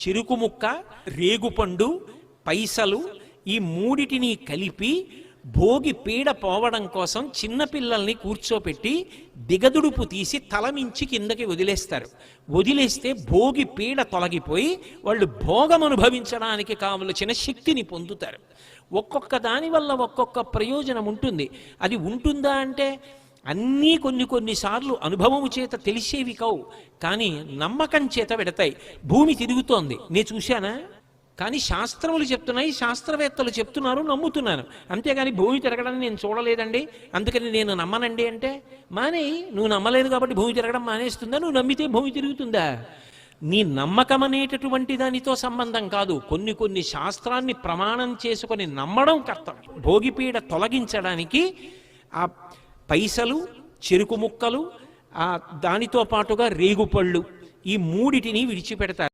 చెరుకు ముక్క, రేగుపండు, పైసలు ఈ మూడిటిని కలిపి భోగి పీడ పోవడం కోసం చిన్నపిల్లల్ని కూర్చోపెట్టి దిగదుడుపు తీసి తలమించి కిందకి వదిలేస్తారు. వదిలేస్తే భోగి పీడ తొలగిపోయి వాళ్ళు భోగం అనుభవించడానికి కావలసిన శక్తిని పొందుతారు. ఒక్కొక్క దాని వల్ల ఒక్కొక్క ప్రయోజనం ఉంటుంది. అది ఉంటుందా అంటే అన్నీ కొన్నిసార్లు అనుభవము చేత తెలిసేవి కావు, కానీ నమ్మకం చేత పెడతాయి. భూమి తిరుగుతోంది, నేను చూశానా, కానీ శాస్త్రములు చెప్తున్నాయి, శాస్త్రవేత్తలు చెప్తున్నారు, నమ్ముతున్నాను. అంతేగాని భూమి తిరగడం నేను చూడలేదండి అందుకని నేను నమ్మనండి అంటే మానే. నువ్వు నమ్మలేదు కాబట్టి భూమి తిరగడం మానేస్తుందా? నువ్వు నమ్మితే భూమి తిరుగుతుందా? నీ నమ్మకం అనేటటువంటి దానితో సంబంధం కాదు. కొన్ని శాస్త్రాన్ని ప్రమాణం చేసుకొని నమ్మడం కర్తవ్యం. భోగిపీడ తొలగించడానికి ఆ పైసలు, చెరుకు ముక్కలు, దానితో పాటుగా రేగుపళ్ళు ఈ మూడిటిని విడిచిపెడతారు.